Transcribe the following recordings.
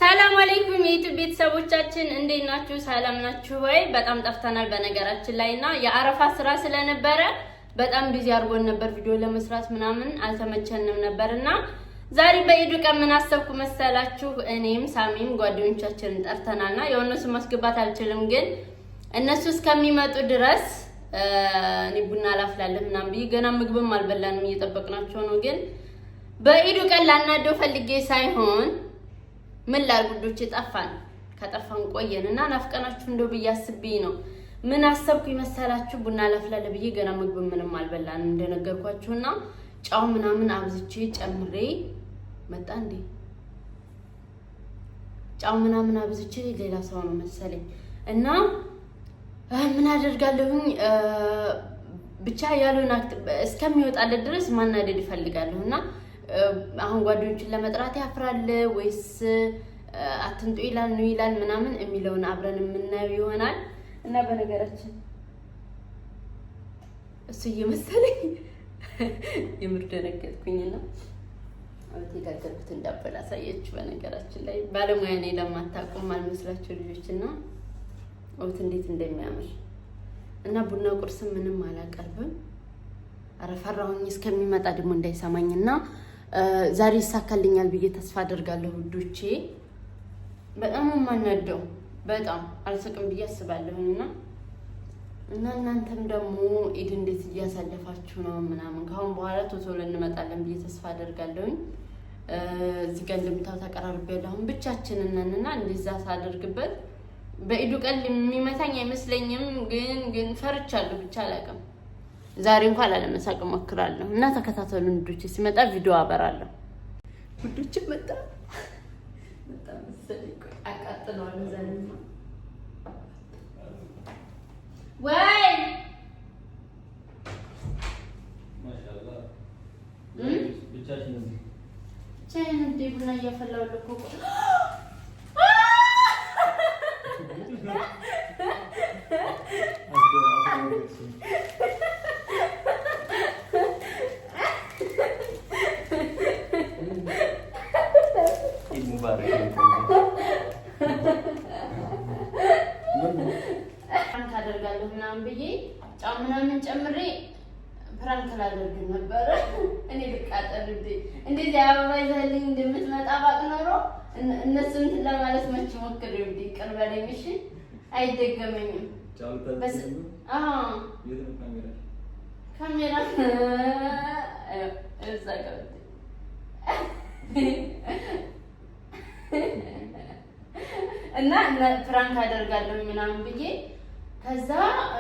ሰላም አለይኩም የዩቲዩብ ቤተሰቦቻችን እንዴት ናችሁ? ሰላም ናችሁ ወይ? በጣም ጠፍተናል በነገራችን ላይና የአረፋ ስራ ስለነበረ በጣም ቢዚ አድርጎን ነበር። ቪዲዮ ለመስራት ምናምን አልተመቸንም ነበርና ዛሬ በኢዱ ቀን ምን አሰብኩ መሰላችሁ? እኔም ሳሚም ጓደኞቻችንን ጠርተናልና የሆነሱ ማስገባት አልችልም፣ ግን እነሱ እስከሚመጡ ድረስ እኔ ቡና ላፍላለሁ ምናምን ብዬ ገና ምግብም አልበላንም እየጠበቅናቸው ነው። ግን በኢዱ ቀን ላናደው ፈልጌ ሳይሆን ምን ላርጉዶች ጠፋን ከጠፋን ቆየንና ናፍቀናችሁ እንደው ብዬ አስቤ ነው። ምን አሰብኩ ይመሰላችሁ? ቡና ላፍላለሁ ብዬ ገና ምግብ ምንም አልበላንም እንደነገርኳችሁና ጫው ምናምን አብዝቼ ጨምሬ መጣ እንዴ ጫው ምናምን አብዝቼ ሌላ ሰው ነው መሰለኝ እና ምን አደርጋለሁኝ ብቻ ያሉና እስከሚወጣለት ድረስ ማናደድ ይፈልጋለሁና አሁን ጓደኞችን ለመጥራት ያፍራል ወይስ አትንጡ ይላል ነው ይላል ምናምን የሚለውን አብረን የምናየው ይሆናል። እና በነገራችን እሱ እየመሰለኝ የምር ደነገጥኩኝና አውጥተጋገርኩት እንዳበላ ሳየች። በነገራችን ላይ ባለሙያ ነኝ ለማታውቁም አልመስላችሁ ልጆችና ወት እንዴት እንደሚያምር እና ቡና ቁርስ ምንም አላቀርብም። አረፈራሁኝ እስከሚመጣ ደግሞ እንዳይሰማኝና ዛሬ ይሳካልኛል ብዬ ተስፋ አደርጋለሁ ውዶቼ። በጣም ማናደው በጣም አልሰቅም ብዬ አስባለሁና እና እናንተም ደግሞ ኢድ እንዴት እያሳለፋችሁ ነው ምናምን ካሁን በኋላ ቶሎ እንመጣለን ብዬ ተስፋ አደርጋለሁኝ። እዚህ ጋር እንደምታው ተቀራርቤያለሁ። አሁን ብቻችንን ነንና እንደዛ ሳደርግበት በኢዱ ቀን የሚመታኝ አይመስለኝም፣ ግን ፈርቻለሁ ብቻ አላውቅም። ዛሬ እንኳን ላለመሳቅ እሞክራለሁ እና ተከታተሉ ውዶቼ። ሲመጣ ቪዲዮ አበራለሁ ውዶቼ። መጣ መሰለኝ አቃጥለዋለሁ ዛሬማ ወይ ማሻአላ ብቻችን እንዴ ቡና እያፈላሁ እኮ ፕራንክ አደርጋለሁ ምናምን ብዬ ጫው ምናምን ጨምሬ ፕራንክ ላደርግ ነበር። እኔ ልቃጠል እንዴ እንደዚህ አበባ ይዘህልኝ እንደምትመጣ ባቅ ኖሮ እነሱን ለማለት መች ሞክሬ እንዴ ቅርብ ላይ እሺ አይደገመኝም። በስ ካሜራ እዛ ጋር እና ፕራንክ አደርጋለሁ ምናምን ብዬ ከዛ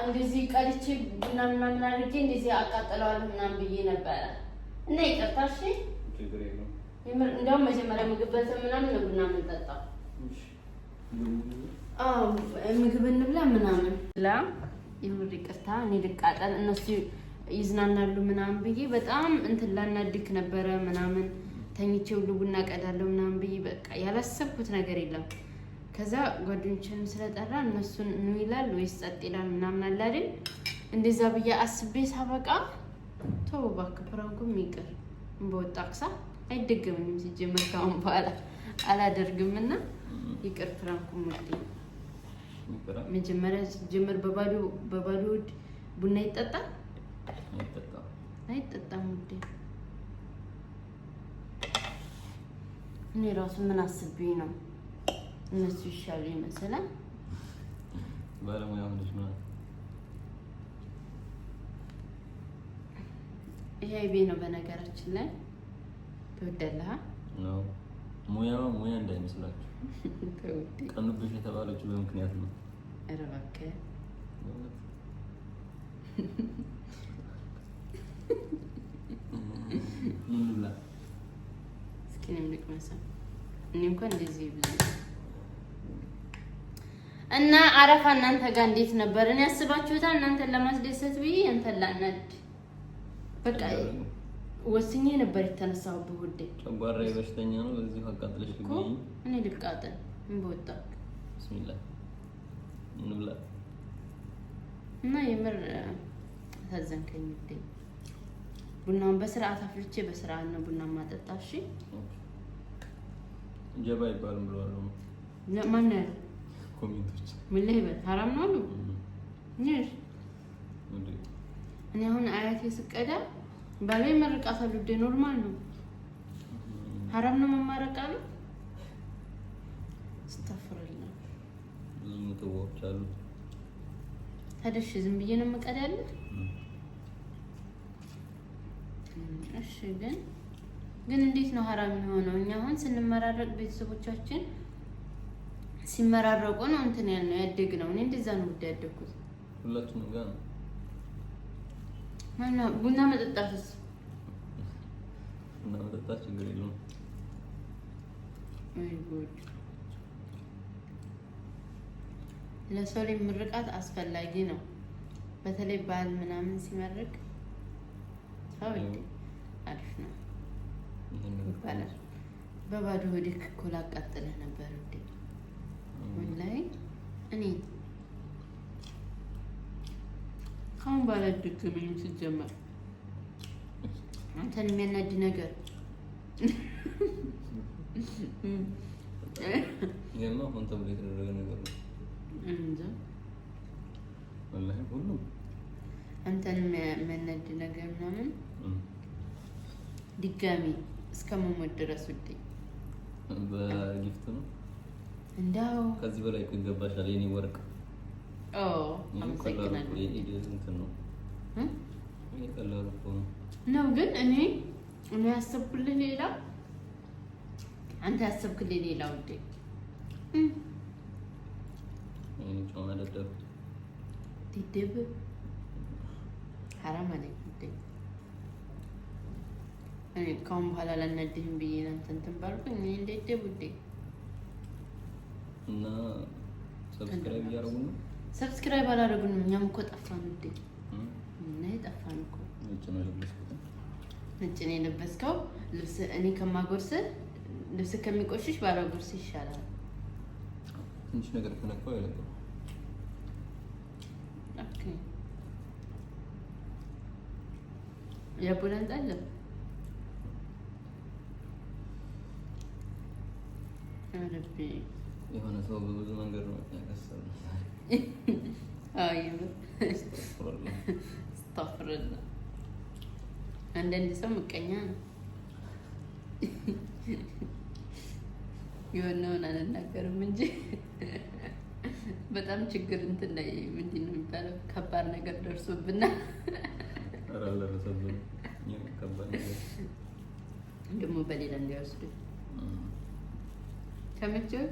እንደዚህ ቀልቼ ቡና ምናምን አድርጌ እንደዚህ አቃጥለዋለሁ ምናምን ብዬ ነበረ እና ይቅርታ እሺ። እንደውም መጀመሪያ ምግብ በልተን ምናምን ነው ቡና የምንጠጣው። ምግብ እንብላ ምናምን የምር ይቅርታ። እኔ ልቃጠል እነሱ ይዝናናሉ ምናምን ብዬ በጣም እንትን ላናድክ ነበረ ምናምን ተኝቼ ሁሉ ቡና ቀዳለሁ ምናምን ብዬ በቃ ያላሰብኩት ነገር የለም። ከዛ ጓደኞችን ስለጠራ እነሱን ነው ይላል ወይስ ጸጥ ይላል ምናምን አለ አይደል? እንደዛ ብዬ አስቤ ሳበቃ ተው እባክህ ፕራንኩም ይቅር በወጣቅሳ አይደገምም። ሲጀመር ካሁን በኋላ አላደርግምና ይቅር ፕራንኩም ወዴ መጀመሪያ ሲጀመር በባዶ ቡና ይጠጣል አይጠጣም ወዴ። እኔ ራሱ ምን አስቤ ነው እነሱ ይሻሉ ይመስላል። ባለሙያ ልጅ ነው ይሄ አይቤ ነው በነገራችን ላይ ትወደለህ ነው። ሙያ እንዳይመስላችሁ ቀንብሽ የተባለችው በምክንያት ነው። ኧረ እባክህ ምን ብላ እስኪ እኔም ልቅመሳ። እኔ እንኳን እንደዚህ ብዙ እና አረፋ እናንተ ጋር እንዴት ነበር? እኔ ያስባችሁታል እናንተን ለማስደሰት ብዬ እንትን ላናድ በቃ ወስኜ ነበር የተነሳሁበት ውዴ። ጨጓራዬ በሽተኛ ነው። በዚህ አቃጥለሽ ልገኝ እኔ ልቃጠል እንበወጣ ቢስሚላህ እንብላ እና የምር ታዘንከኝ ውዴ። ቡናውን በስርዓት አፍልቼ በስርዓት ነው ቡና ማጠጣ። እሺ ጀባ ይባልም ብለዋል ነው ማን ነው ኮሜንቶች ምን ላይ በል ሐራም ነው አሉ ነሽ እኔ አሁን አያቴ ስቀዳ ባሌ መርቃታሉ ደ ኖርማል ነው ሐራም ነው መማረቃሉ አስተፍረልና ብዙ ምትወዎች አሉ ታደሽ ዝም ብዬ ነው መቀዳ ያለ እሺ ግን እንዴት ነው ሐራም የሆነው? እኛ አሁን ስንመራረቅ ቤተሰቦቻችን ሲመራረቁ ነው እንትን ያልነው ያደግነው። እኔ እንደዛ ነው ያደግኩት። ሁላችንም ጋር ነው። ማና ቡና መጠጣትስ? ቡና መጠጣት ችግር የለውም። አይ ጉድ ለሰው ላይ ምርቃት አስፈላጊ ነው። በተለይ ባል ምናምን ሲመርቅ ታውቂ አሪፍ ነው ይባላል። በባዶ ሆድክ እኮ ላቃጥልህ ነበር እንዴ? ወላሂ እኔ ካሁን ባለ ድግምኝ ሲጀመር አንተን የሚያናድ ነገር የማ ሆን ተብሎ የተደረገ ነገር ነው እንጂ ወላሂ ሁሉም አንተን የሚያናድ ነገር ምናምን ድጋሚ እስከመሞት ድረስ ውዴ በጊፍት ነው እንዳው ከዚህ በላይ ይገባሻል የኔ ወርቅ አመሰግናለሁ እንትን ነው ቀላል እኮ ነው ግን እኔ ያሰብኩልህ ሌላ አንተ ያሰብክልኝ ሌላ ውዴ እኔ ጮማ ደደብ ትደብ ሐራም አለኝ ውዴ እኔ ካሁን በኋላ ላናድህም ብዬ እንትን ባልኩኝ እኔ እንዴት ውዴ እና ሰብስክራይብ ያደርጉ ነው ሰብስክራይብ አላደረጉንም እኛም እኮ ጠፋን ውዴ እና ጠፋን እኮ ነጭ ነው የለበስኩት ነጭ ነው የለበስከው ልብስ እኔ ከማጎርስ ልብስ ከሚቆሽሽ ባላጎርስ ይሻላል ትንሽ ነገር ከነካው አይለቀም ኦኬ ያቡላን ጣለ አረቢ የሆነ ሰው በብዙ መንገድ ነው ያከሰረው አይም አስተፍርልlah አንዳንድ ሰው ምቀኛ ነው የሆነውን አልናገርም እንጂ በጣም ችግር እንትን ላይ ምንድን ነው የሚባለው ከባድ ነገር ደርሶብና አራለረሰብን ከባድ ነገር ደግሞ በሌላ እንዲያወስዱ ከመቼው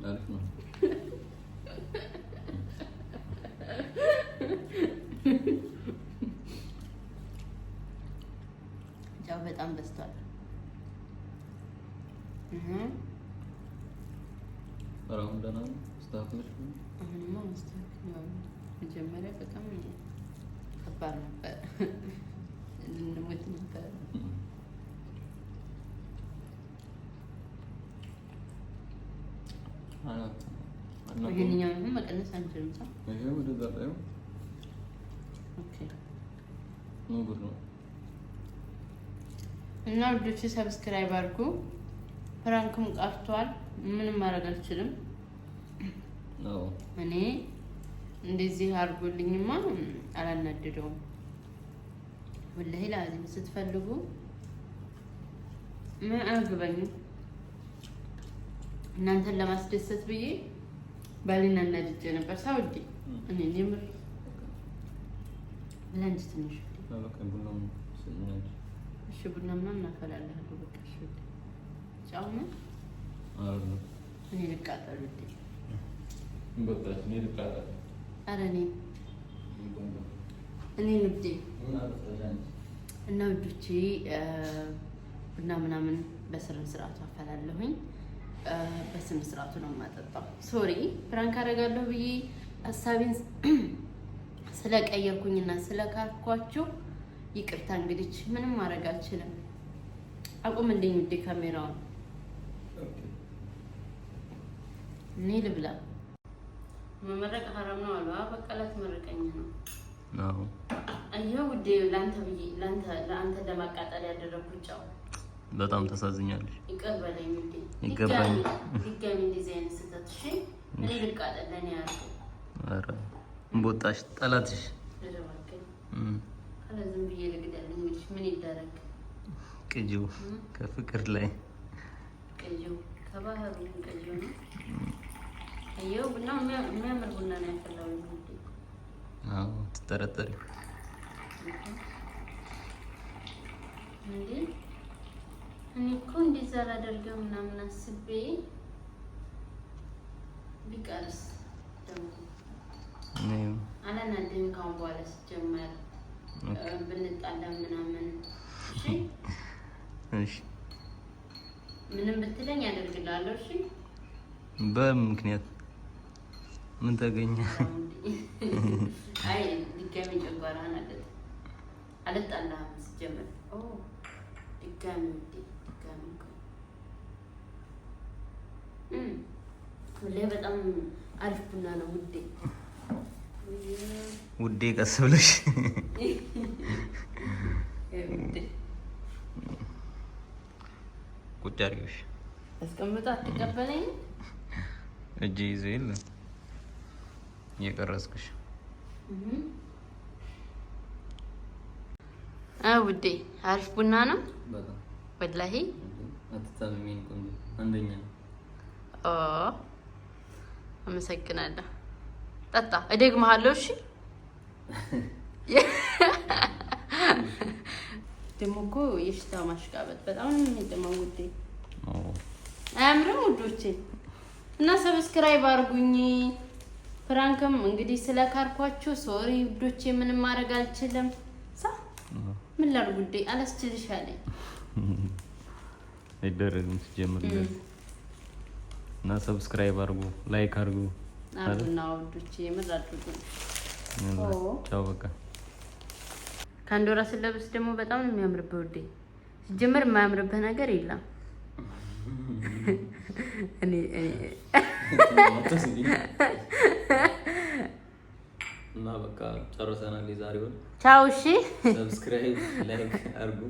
አሪፍ ነው ጫው በጣም በዝቷል አሁን ደህና ነው ስታፍልሽ አሁንማ መስተካከል መጀመሪያ በጣም ከባድ ነበር ልንሞት ነበር ይሄንኛውን መቀነስ አንችልም ሳ ይሄ ወደዛ ላይ ነው ኦኬ ነው ነው እና ልጆች ሰብስክራይብ አድርጉ ፕራንክም ቀርቷል ምንም ማድረግ አልችልም ነው እኔ እንደዚህ አድርጎልኝማ አላናደደውም ወላሂ ላዚም ስትፈልጉ ምን አግባኝ እናንተን ለማስደሰት ብዬ ባሊና እናድጄ ነበር ሳውዲ እኔ ለምር ለንጅ ትንሽ ቡናም ሰኛች እሺ ቡናማ እናፈላለን በቃ እሺ ጫውማ አዎ እኔ ልቃጠል ውዴ በቃ እኔ ልቃጠል ኧረ እኔ ውዴ እና ውዶቼ ቡና ምናምን በስነ ስርዓቱ አፈላለሁኝ በስነ ስርዓቱ ነው የማጠጣው ሶሪ ፕራንክ አደርጋለሁ ብዬ ሀሳቤን ስለቀየርኩኝና ስለካልኳችሁ ይቅርታ እንግዲህ ምንም ማድረግ አልችልም አቁምልኝ ውዴ ካሜራውን እኔ ልብላ መመረቅ ሐራም ነው አሉ በቃ ላትመረቀኝ ነው አዎ አየሁ ውዴ ለአንተ ብዬ ለአንተ ለማቃጠል ያደረኩት ጫው በጣም ተሳዝኛለሽ። ይቅር በለኝ ውዴ። ይገባኝ። ድጋሚ እንደዚህ አይነት ስህተት እሺ። እኔ ልቃጠል ለኔ ያልኩ። ኧረ እምቦጣሽ ጠላትሽ። አለ ዝም ብዬ ልግደል እንግዲህ ምን ይደረግ። ቅጂው ከፍቅር ላይ ቅጂው ከባህሩ ቅጂው ነው። አየው ቡና የሚያምር ቡና ነው ያፈላው ውዴ። አዎ ትጠረጠሪ እንዴ? እኔ እኮ እንደዛ ላደርገው ምናምን አስቤ ቢቀርስ ደግሞ አላናድህም ካሁን በኋላ ሲጀመር ብንጣላ ምናምን እሺ ምንም ብትለኝ ያደርግልሃለሁ እሺ በምክንያት ምን ተገኘ? አይ ድጋሚ ጨጓራህን አልጣላህም ሲጀመር ድጋሚ ሁሌ በጣም አሪፍ ቡና ነው ውዴ። ውዴ ቀስ ብለሽ ቁጭ አድርጊሽ አስቀምጣ አትቀበለኝ። እጄ ይዞ የለ እየቀረጽኩሽ ውዴ አሪፍ ቡና ነው በጣም ወላሂ። አትታመሚኝ ቆንጆ አንደኛ ነው። አመሰግናለሁ። ጠጣ እደግምሃለሁ እሺ። ደግሞ እኮ የሽታ ማሽቃበጥ በጣም ነው የሚደማው ውዴ። አያምርም ውዶቼ? እና ሰብስክራይብ አድርጉኝ። ፍራንክም እንግዲህ ስለካርኳችሁ ሶሪ ውዶቼ፣ ምንም ማድረግ አልችልም። ምን ላድርግ ውዴ? አላስችልሽ አለኝ። አይደረግም ሲጀምር እና ሰብስክራይብ አድርጉ፣ ላይክ አድርጉ አድርጉና ውዶቼ የምር አድርጉ። ቻው በቃ። ከአንድ ወራ ስለብስ ደግሞ በጣም ነው የሚያምርብህ ውዴ። ሲጀመር የማያምርብህ ነገር የለም። እና በቃ ጨርሰናል የዛሬውን። ቻው እሺ። ሰብስክራይብ ላይክ አድርጉ።